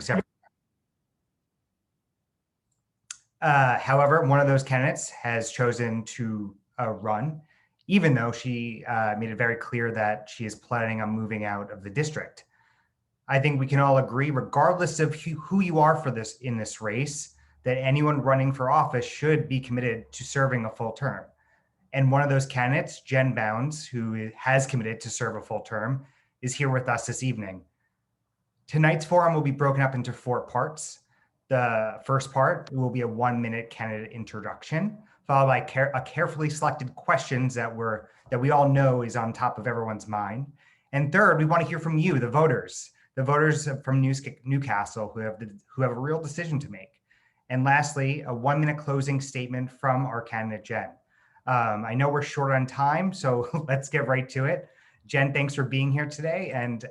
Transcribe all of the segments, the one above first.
several. However, one of those candidates has chosen to run, even though she made it very clear that she is planning on moving out of the district. I think we can all agree, regardless of who you are in this race, that anyone running for office should be committed to serving a full term. And one of those candidates, Jen Bounds, who has committed to serve a full term, is here with us this evening. Tonight's forum will be broken up into 4 parts. The first part will be a 1-minute candidate introduction, followed by a carefully selected questions that we all know is on top of everyone's mind. And third, we want to hear from you, the voters from Newcastle who have a real decision to make. And lastly, a 1-minute closing statement from our candidate, Jen. I know we're short on time, so let's get right to it. Jen, thanks for being here today. And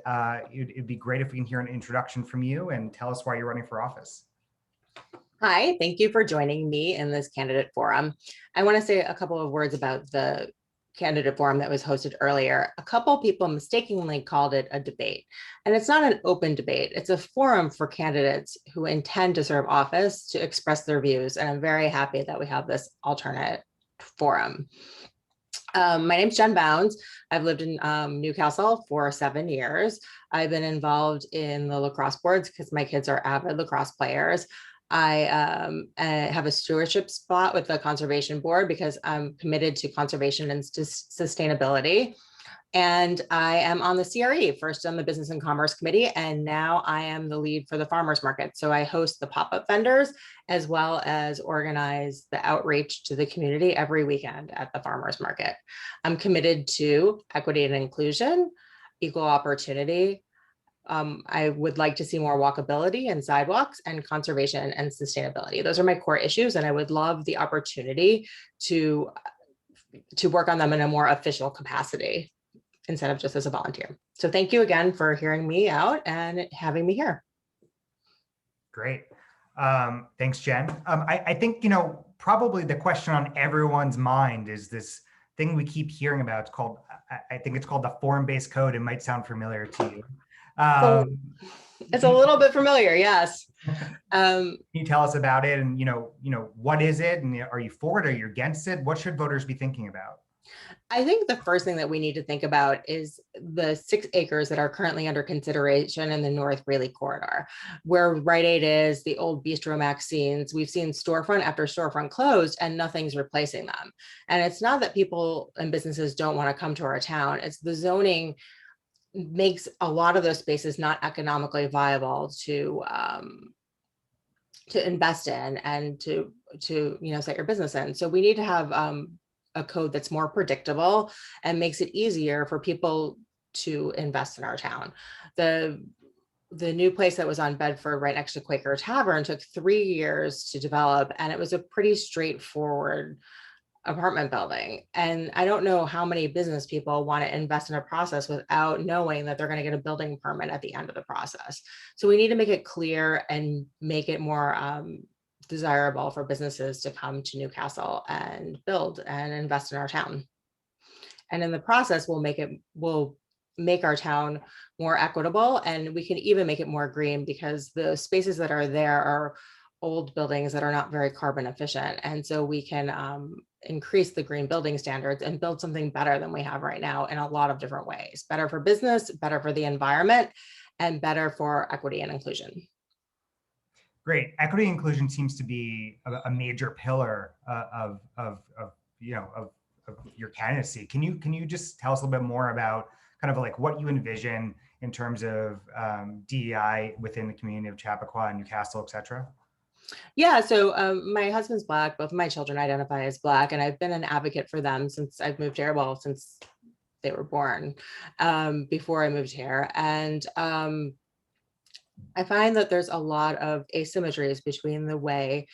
it'd be great if we can hear an introduction from you and tell us why you're running for office. Hi, thank you for joining me in this candidate forum. I want to say a couple of words about the candidate forum that was hosted earlier. A couple people mistakenly called it a debate, and it's not an open debate. It's a forum for candidates who intend to serve office to express their views, and I'm very happy that we have this alternate forum. My name's Jen Bounds. I've lived in Newcastle for 7 years. I've been involved in the lacrosse boards because my kids are avid lacrosse players. I have a stewardship spot with the conservation board because I'm committed to conservation and sustainability. And I am on the CRE, first on the Business and Commerce Committee, and now I am the lead for the farmers market. So I host the pop-up vendors as well as organize the outreach to the community every weekend at the farmers market. I'm committed to equity and inclusion, equal opportunity. I would like to see more walkability and sidewalks, and conservation and sustainability. Those are my core issues, and I would love the opportunity to work on them in a more official capacity instead of just as a volunteer. So thank you again for hearing me out and having me here. Great. Thanks, Jen. I think, probably the question on everyone's mind is this thing we keep hearing about. I think it's called the form-based code. It might sound familiar to you. It's a little bit familiar, yes. Can you tell us about it, and what is it, and are you for it, or are you against it? What should voters be thinking about? I think the first thing that we need to think about is the 6 acres that are currently under consideration in the North Greely corridor, where Rite Aid is, the old Bistro Maxine's. We've seen storefront after storefront closed and nothing's replacing them. And it's not that people and businesses don't want to come to our town. It's the zoning makes a lot of those spaces not economically viable to invest in and to set your business in. So we need to have a code that's more predictable and makes it easier for people to invest in our town. The new place that was on Bedford right next to Quaker Tavern took 3 years to develop, and it was a pretty straightforward apartment building. And I don't know how many business people want to invest in a process without knowing that they're going to get a building permit at the end of the process. So we need to make it clear and make it more desirable for businesses to come to Newcastle and build and invest in our town. And in the process, we'll make our town more equitable, and we can even make it more green, because the spaces that are there are old buildings that are not very carbon efficient. And so we can increase the green building standards and build something better than we have right now in a lot of different ways. Better for business, better for the environment, and better for equity and inclusion. Great. Equity and inclusion seems to be a major pillar of your candidacy. Can you just tell us a little bit more about kind of like what you envision in terms of DEI within the community of Chappaqua and Newcastle, et cetera? Yeah, so my husband's Black, both of my children identify as Black, and I've been an advocate for them since I've moved here, well, since they were born, before I moved here. And I find that there's a lot of asymmetries between the way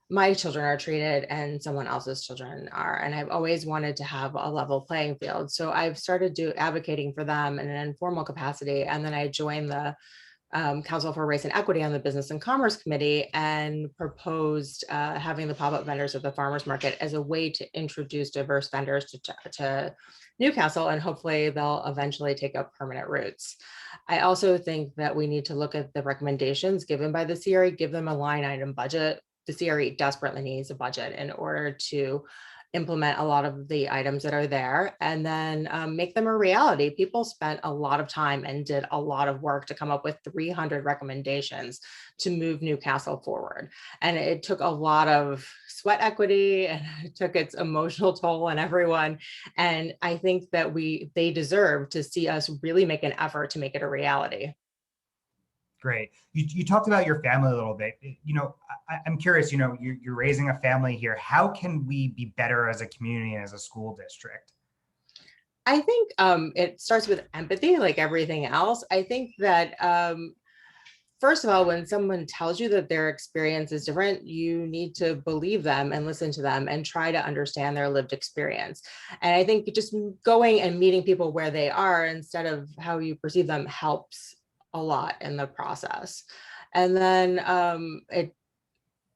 my children are treated and someone else's children are. And I've always wanted to have a level playing field. So I've started advocating for them in an informal capacity. And then I joined the Council for Race and Equity on the Business and Commerce Committee and proposed having the pop-up vendors at the farmers market as a way to introduce diverse vendors to Newcastle, and hopefully they'll eventually take up permanent roots. I also think that we need to look at the recommendations given by the CRE, give them a line item budget. The CRE desperately needs a budget in order to implement a lot of the items that are there, and then make them a reality. People spent a lot of time and did a lot of work to come up with 300 recommendations to move Newcastle forward. And it took a lot of sweat equity and it took its emotional toll on everyone. And I think that they deserve to see us really make an effort to make it a reality. Great. You talked about your family a little bit. I'm curious, you're raising a family here. How can we be better as a community and as a school district? I think it starts with empathy, like everything else. I think that first of all, when someone tells you that their experience is different, you need to believe them and listen to them and try to understand their lived experience. And I think just going and meeting people where they are instead of how you perceive them helps a lot in the process. And then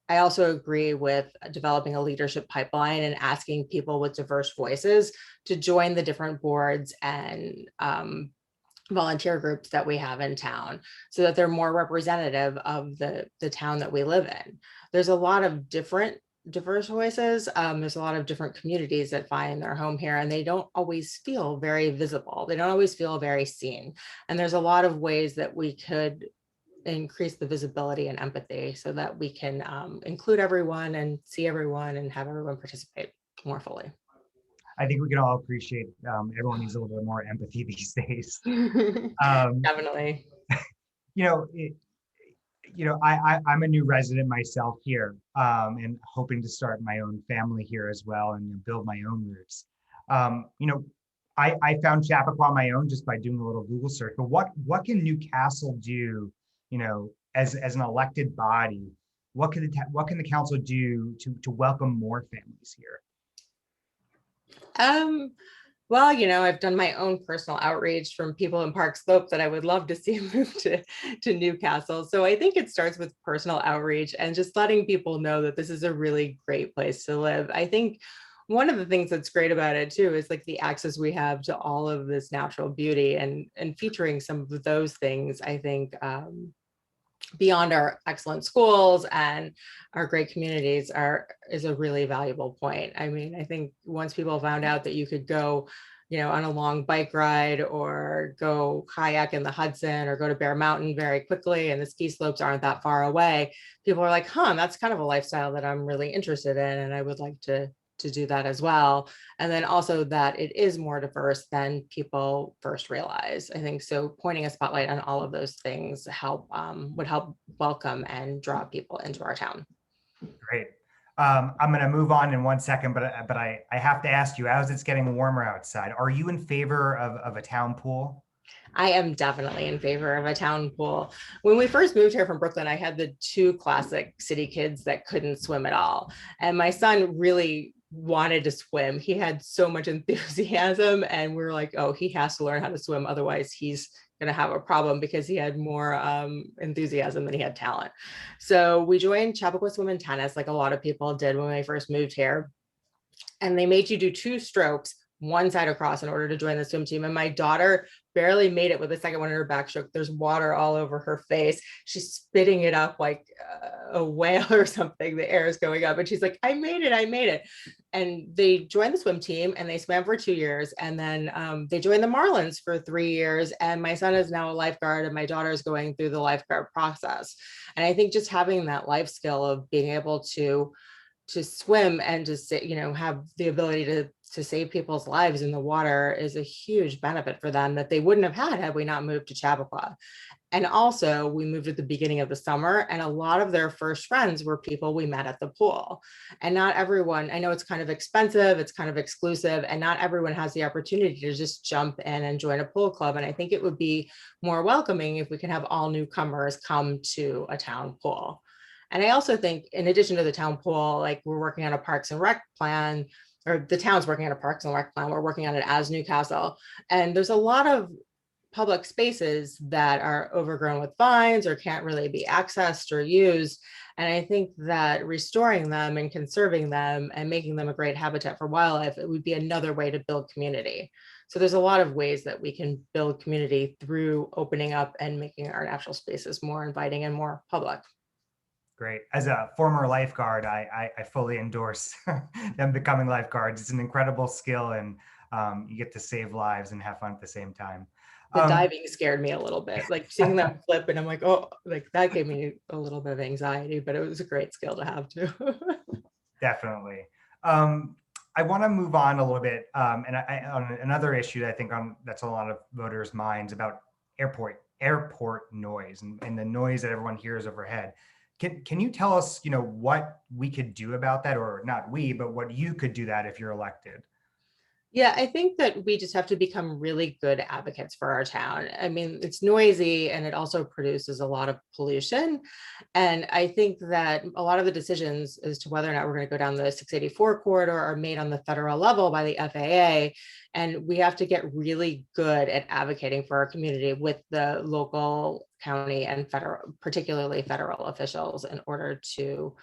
I also agree with developing a leadership pipeline and asking people with diverse voices to join the different boards and volunteer groups that we have in town so that they're more representative of the town that we live in. There's a lot of diverse voices. There's a lot of different communities that find their home here, and they don't always feel very visible. They don't always feel very seen. And there's a lot of ways that we could increase the visibility and empathy so that we can include everyone and see everyone and have everyone participate more fully. I think we can all appreciate everyone needs a little bit more empathy these days. Definitely. I'm a new resident myself here, and hoping to start my own family here as well and build my own roots. I found Chappaqua on my own just by doing a little Google search. But what can Newcastle do, as an elected body? What can the council do to welcome more families here? Well, I've done my own personal outreach from people in Park Slope that I would love to see move to Newcastle. So I think it starts with personal outreach and just letting people know that this is a really great place to live. I think one of the things that's great about it too is like the access we have to all of this natural beauty and featuring some of those things, I think, beyond our excellent schools and our great communities is a really valuable point. I mean, I think once people found out that you could go, on a long bike ride or go kayak in the Hudson or go to Bear Mountain very quickly, and the ski slopes aren't that far away, people are like, that's kind of a lifestyle that I'm really interested in. And I would like to do that as well. And then also that it is more diverse than people first realize. I think so pointing a spotlight on all of those things would help welcome and draw people into our town. Great. I'm going to move on in 1 second, but I have to ask you, as it's getting warmer outside, are you in favor of a town pool? I am definitely in favor of a town pool. When we first moved here from Brooklyn, I had the two classic city kids that couldn't swim at all. And my son really wanted to swim. He had so much enthusiasm, and we were like, oh, he has to learn how to swim. Otherwise, he's going to have a problem, because he had more enthusiasm than he had talent. So we joined Chappaqua Swim and Tennis, like a lot of people did when we first moved here. And they made you do 2 strokes, one side across, in order to join the swim team. And my daughter barely made it with the second one in her backstroke. There's water all over her face. She's spitting it up like a whale or something. The air is going up. And she's like, I made it. And they joined the swim team and they swam for 2 years. And then they joined the Marlins for 3 years. And my son is now a lifeguard, and my daughter is going through the lifeguard process. And I think just having that life skill of being able to swim and to say, have the ability to save people's lives in the water is a huge benefit for them that they wouldn't have had we not moved to Chappaqua. And also, we moved at the beginning of the summer, and a lot of their first friends were people we met at the pool. And not everyone, I know it's kind of expensive, it's kind of exclusive, and not everyone has the opportunity to just jump in and join a pool club. And I think it would be more welcoming if we can have all newcomers come to a town pool. And I also think, in addition to the town pool, like we're working on a Parks and Rec plan, or the town's working on a Parks and Rec plan, we're working on it as Newcastle. And there's a lot of public spaces that are overgrown with vines or can't really be accessed or used. And I think that restoring them and conserving them and making them a great habitat for wildlife, it would be another way to build community. So there's a lot of ways that we can build community through opening up and making our natural spaces more inviting and more public. Great. As a former lifeguard, I fully endorse them becoming lifeguards. It's an incredible skill, and you get to save lives and have fun at the same time. The Um, diving scared me a little bit, like seeing them flip, and I'm like, oh, like that gave me a little bit of anxiety, but it was a great skill to have too. Definitely. Um, I want to move on a little bit, and on another issue that I think that's on a lot of voters' minds about airport noise and the noise that everyone hears overhead. Can you tell us, what we could do about that, or not we, but what you could do that if you're elected? Yeah, I think that we just have to become really good advocates for our town. I mean, it's noisy and it also produces a lot of pollution. And I think that a lot of the decisions as to whether or not we're going to go down the 684 corridor are made on the federal level by the FAA. And we have to get really good at advocating for our community with the local, county, and federal, particularly federal officials, in order to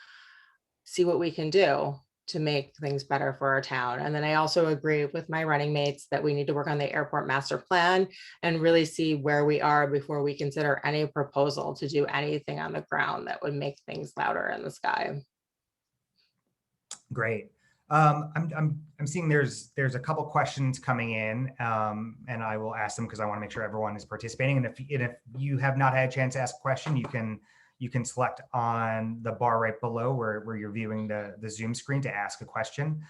see what we can do to make things better for our town. And then I also agree with my running mates that we need to work on the airport master plan and really see where we are before we consider any proposal to do anything on the ground that would make things louder in the sky. Great. I'm seeing there's a couple questions coming in, and I will ask them because I want to make sure everyone is participating. And if you have not had a chance to ask a question, you can select on the bar right below where you're viewing the Zoom screen to ask a question,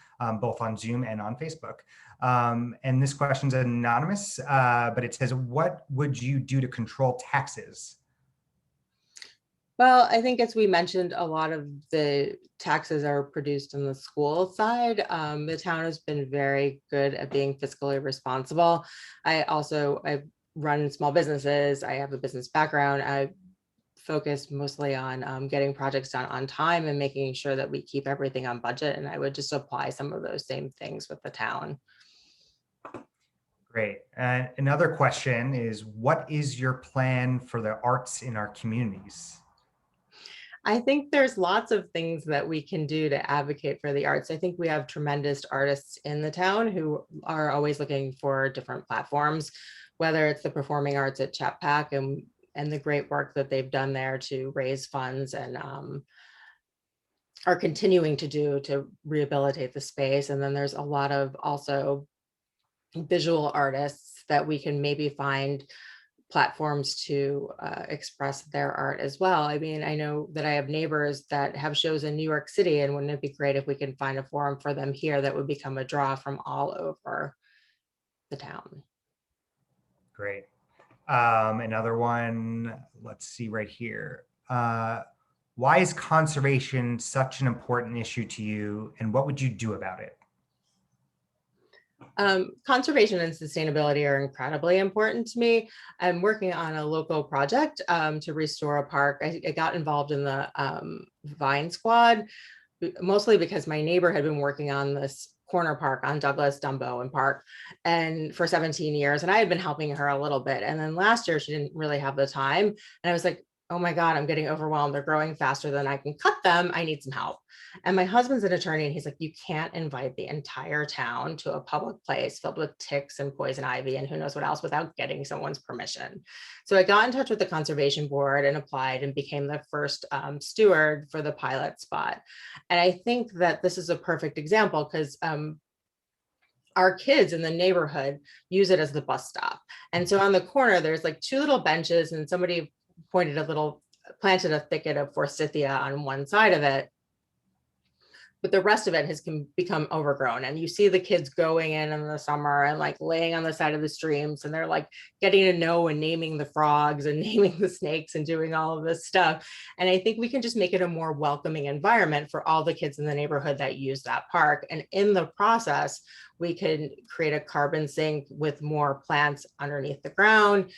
both on Zoom and on Facebook. And this question's anonymous, but it says, "What would you do to control taxes?" Well, I think as we mentioned, a lot of the taxes are produced on the school side. The town has been very good at being fiscally responsible. I've run small businesses. I have a business background. I focus mostly on getting projects done on time and making sure that we keep everything on budget. And I would just apply some of those same things with the town. Great. And another question is, what is your plan for the arts in our communities? I think there's lots of things that we can do to advocate for the arts. I think we have tremendous artists in the town who are always looking for different platforms, whether it's the performing arts at Chat and the great work that they've done there to raise funds and are continuing to do to rehabilitate the space. And then there's a lot of also visual artists that we can maybe find platforms to express their art as well. I mean, I know that I have neighbors that have shows in New York City, and wouldn't it be great if we can find a forum for them here that would become a draw from all over the town? Great. Another one, let's see right here. Why is conservation such an important issue to you, and what would you do about it? Conservation and sustainability are incredibly important to me. I'm working on a local project to restore a park. I got involved in the Vine Squad, mostly because my neighbor had been working on this corner park on Douglas, Dumbo, and Park, and for 17 years, and I had been helping her a little bit. And then last year, she didn't really have the time, and I was like, oh my God, I'm getting overwhelmed. They're growing faster than I can cut them. I need some help. And my husband's an attorney, and he's like, you can't invite the entire town to a public place filled with ticks and poison ivy and who knows what else without getting someone's permission. So I got in touch with the conservation board and applied and became the first steward for the pilot spot. And I think that this is a perfect example because our kids in the neighborhood use it as the bus stop. And so on the corner, there's like two little benches, and somebody planted a thicket of forsythia on one side of it, but the rest of it has become overgrown. And you see the kids going in the summer and like laying on the side of the streams, and they're like getting to know and naming the frogs and naming the snakes and doing all of this stuff. And I think we can just make it a more welcoming environment for all the kids in the neighborhood that use that park. And in the process, we can create a carbon sink with more plants underneath the ground.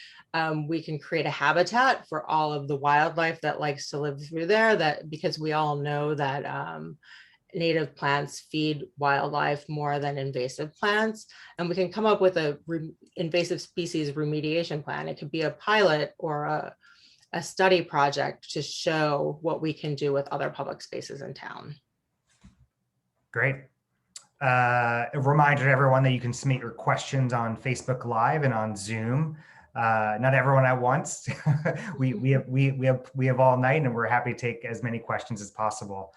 We can create a habitat for all of the wildlife that likes to live through there, that because we all know that native plants feed wildlife more than invasive plants. And we can come up with invasive species remediation plan. It could be a pilot or a study project to show what we can do with other public spaces in town. Great. A reminder to everyone that you can submit your questions on Facebook Live and on Zoom. Not everyone at once. we have all night, and we're happy to take as many questions as possible.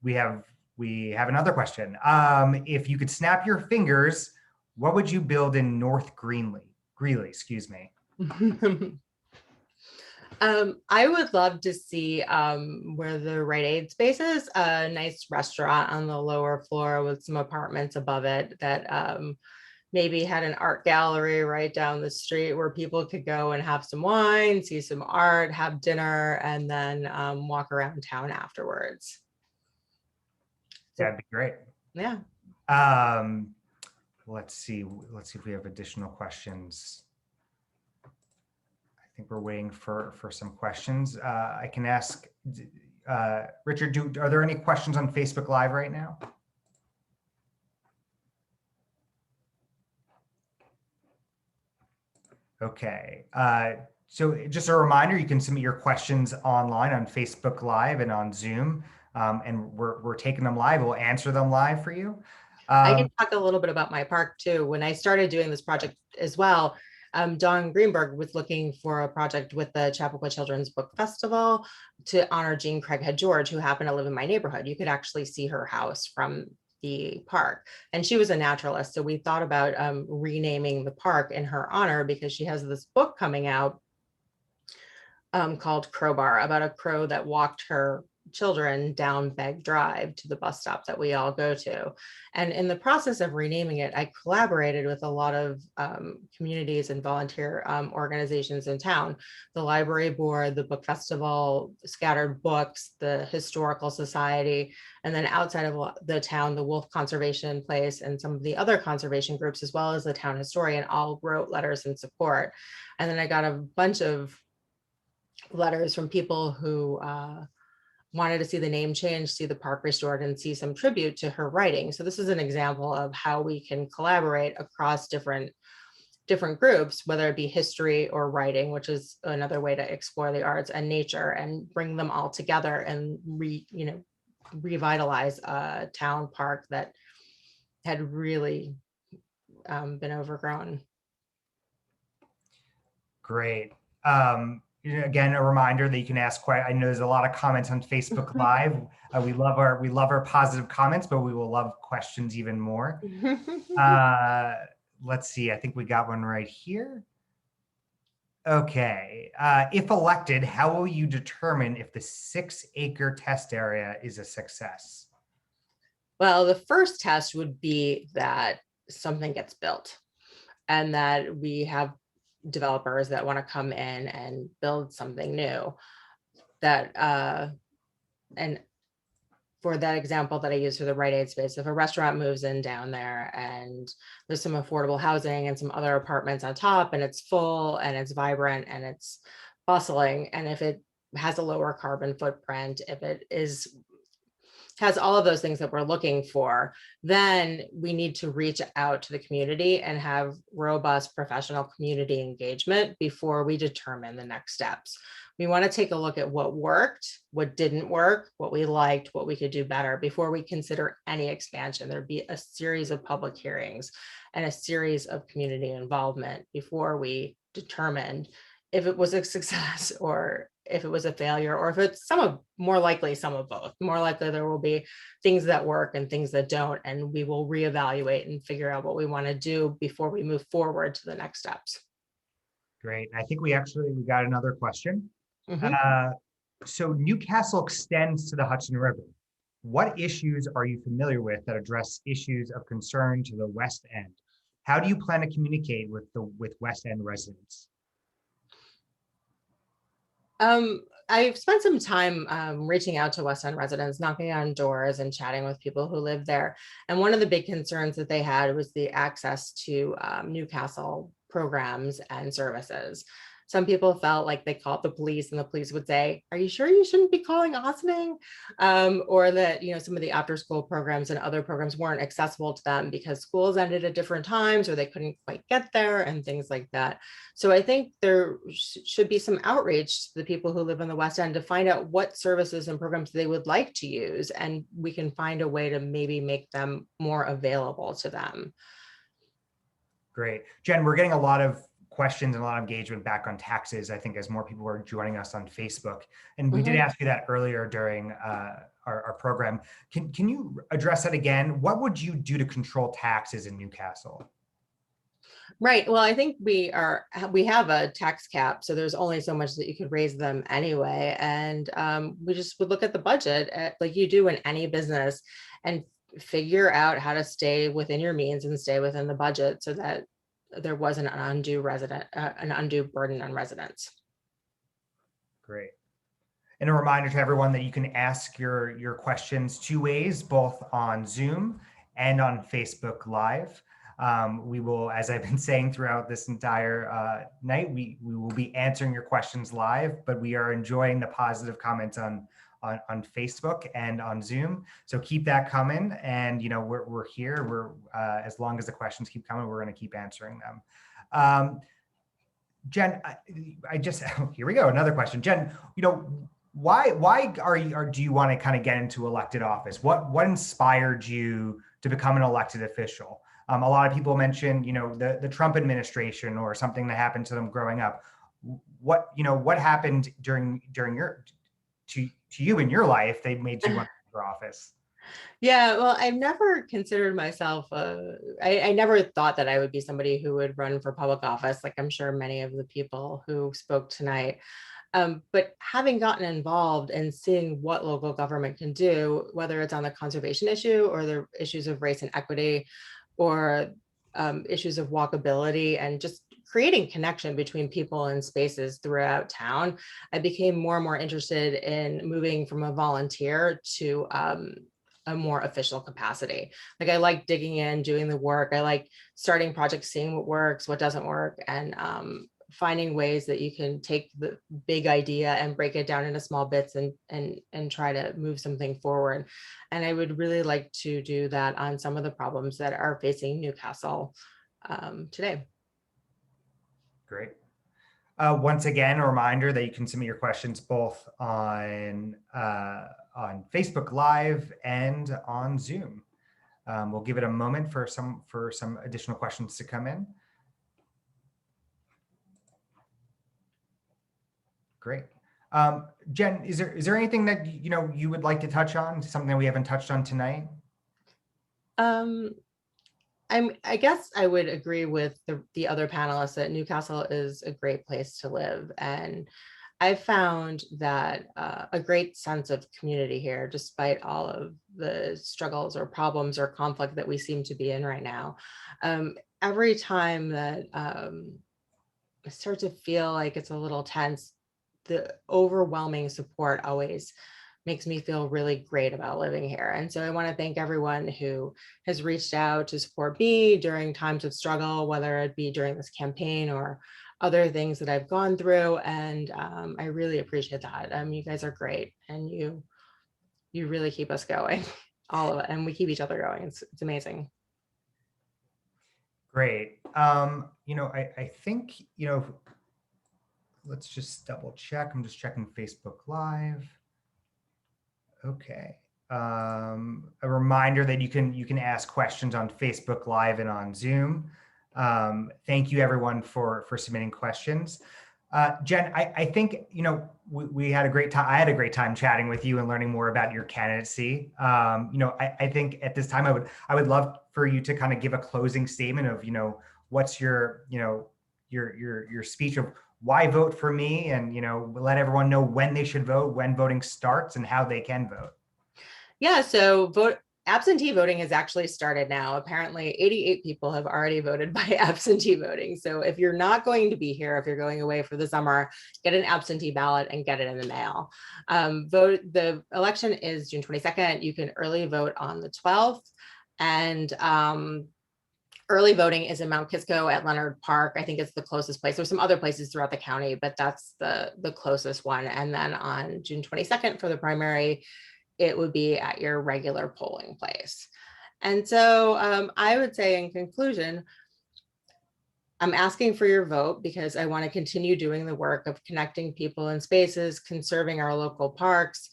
We have another question. If you could snap your fingers, what would you build in North Greenlee? Greely, excuse me. I would love to see where the Rite Aid space is, a nice restaurant on the lower floor with some apartments above it that maybe had an art gallery right down the street where people could go and have some wine, see some art, have dinner, and then walk around town afterwards. That'd be great. Yeah. Let's see if we have additional questions. I think we're waiting for some questions. I can ask, Richard, are there any questions on Facebook Live right now? Okay. So just a reminder, you can submit your questions online on Facebook Live and on Zoom, and we're taking them live. We'll answer them live for you. I can talk a little bit about my park too. When I started doing this project as well, Dawn Greenberg was looking for a project with the Chappaqua Children's Book Festival to honor Jean Craighead George, who happened to live in my neighborhood. You could actually see her house from the park, and she was a naturalist. So we thought about renaming the park in her honor, because she has this book coming out called Crowbar, about a crow that walked her children down Begg Drive to the bus stop that we all go to. And in the process of renaming it, I collaborated with a lot of communities and volunteer organizations in town, the library board, the book festival, Scattered Books, the Historical Society, and then outside of the town, the Wolf Conservation Place and some of the other conservation groups, as well as the town historian, all wrote letters in support. And then I got a bunch of letters from people who wanted to see the name change, see the park restored, and see some tribute to her writing. So this is an example of how we can collaborate across different groups, whether it be history or writing, which is another way to explore the arts, and nature, and bring them all together and revitalize a town park that had really been overgrown. Great. Again, a reminder that you can ask. I know there's a lot of comments on Facebook Live. We love our positive comments, but we will love questions even more. Let's see. I think we got one right here. Okay. If elected, how will you determine if the 6-acre test area is a success? Well, the first test would be that something gets built, and that we have developers that want to come in and build something new. That and for that example that I use for the Rite Aid space, if a restaurant moves in down there and there's some affordable housing and some other apartments on top, and it's full and it's vibrant and it's bustling, and if it has a lower carbon footprint, if it has all of those things that we're looking for, then we need to reach out to the community and have robust professional community engagement before we determine the next steps. We want to take a look at what worked, what didn't work, what we liked, what we could do better before we consider any expansion. There'd be a series of public hearings and a series of community involvement before we determined if it was a success or if it was a failure, or if it's more likely some of both. More likely there will be things that work and things that don't, and we will reevaluate and figure out what we want to do before we move forward to the next steps. Great. I think we got another question. Mm-hmm. So Newcastle extends to the Hudson River. What issues are you familiar with that address issues of concern to the West End? How do you plan to communicate with West End residents? I've spent some time reaching out to West End residents, knocking on doors and chatting with people who live there. And one of the big concerns that they had was the access to Newcastle programs and services. Some people felt like they called the police and the police would say, "Are you sure you shouldn't be calling Austining?" Or that, some of the after school programs and other programs weren't accessible to them because schools ended at different times or they couldn't quite get there and things like that. So I think there should be some outreach to the people who live in the West End to find out what services and programs they would like to use. And we can find a way to maybe make them more available to them. Great. Jen, we're getting a lot of questions and a lot of engagement back on taxes, I think, as more people are joining us on Facebook. And we did ask you that earlier during our program. Can you address that again? What would you do to control taxes in Newcastle? Right. Well, I think we have a tax cap, so there's only so much that you could raise them anyway. And we just would look at the budget like you do in any business and figure out how to stay within your means and stay within the budget so that there wasn't an undue burden on residents. Great. And a reminder to everyone that you can ask your questions two ways, both on Zoom and on Facebook Live. We will, as I've been saying throughout this entire night, we will be answering your questions live, but we are enjoying the positive comments on Facebook and on Zoom. So keep that coming. And, we're here. We're as long as the questions keep coming, we're going to keep answering them. Jen, I just, here we go. Another question. Jen, why do you want to kind of get into elected office? What inspired you to become an elected official? A lot of people mention, the Trump administration or something that happened to them growing up. What happened during to you in your life they made you want for office? Yeah, well, I've never considered myself, I never thought that I would be somebody who would run for public office, like I'm sure many of the people who spoke tonight. But having gotten involved and seeing what local government can do, whether it's on the conservation issue or the issues of race and equity, or issues of walkability and just creating connection between people and spaces throughout town, I became more and more interested in moving from a volunteer to a more official capacity. Like I like digging in, doing the work. I like starting projects, seeing what works, what doesn't work, and finding ways that you can take the big idea and break it down into small bits and try to move something forward. And I would really like to do that on some of the problems that are facing Newcastle today. Great. Once again, a reminder that you can submit your questions both on Facebook Live and on Zoom. We'll give it a moment for some additional questions to come in. Great. Jen, is there anything that you would like to touch on? Something that we haven't touched on tonight? I guess I would agree with the other panelists that Newcastle is a great place to live. And I found that a great sense of community here, despite all of the struggles or problems or conflict that we seem to be in right now. Every time that I start to feel like it's a little tense, the overwhelming support always makes me feel really great about living here. And so I want to thank everyone who has reached out to support me during times of struggle, whether it be during this campaign or other things that I've gone through. And I really appreciate that. You guys are great, and you really keep us going, all of it. And we keep each other going. It's amazing. Great. I think, let's just double check. I'm just checking Facebook Live. Okay. A reminder that you can ask questions on Facebook Live and on Zoom. Thank you everyone for submitting questions. Jen, I think, we had a great time. I had a great time chatting with you and learning more about your candidacy. I think at this time I would love for you to kind of give a closing statement of, what's your speech of why vote for me, and, let everyone know when they should vote, when voting starts, and how they can vote. Yeah, so absentee voting has actually started now. Apparently 88 people have already voted by absentee voting. So if you're not going to be here, if you're going away for the summer, get an absentee ballot and get it in the mail. The election is June 22nd. You can early vote on the 12th. And early voting is in Mount Kisco at Leonard Park. I think it's the closest place. There's some other places throughout the county, but that's the closest one. And then on June 22nd for the primary, it would be at your regular polling place. And so I would say in conclusion, I'm asking for your vote because I want to continue doing the work of connecting people in spaces, conserving our local parks,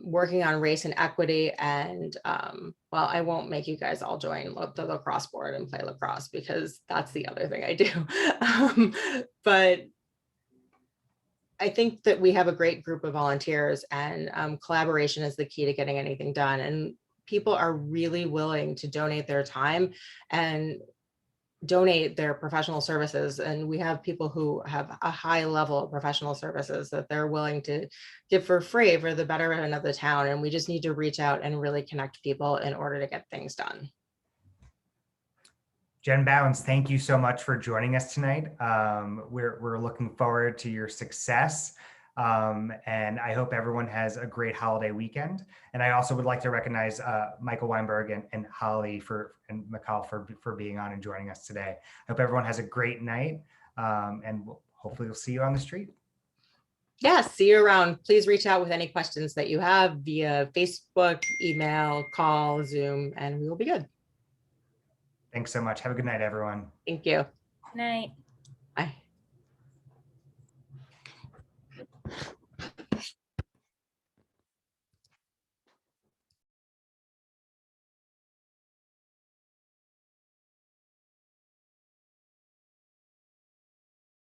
working on race and equity. And well, I won't make you guys all join the lacrosse board and play lacrosse because that's the other thing I do. But I think that we have a great group of volunteers, and collaboration is the key to getting anything done. And people are really willing to donate their time and donate their professional services. And we have people who have a high level of professional services that they're willing to give for free for the betterment of the town. And we just need to reach out and really connect people in order to get things done. Jen Bounds, thank you so much for joining us tonight. We're looking forward to your success. And I hope everyone has a great holiday weekend. And I also would like to recognize Michael Weinberg and Holly and McCall for being on and joining us today. I hope everyone has a great night, and hopefully we'll see you on the street. Yeah, see you around. Please reach out with any questions that you have via Facebook, email, call, Zoom, and we will be good. Thanks so much. Have a good night, everyone. Thank you. Night. Bye.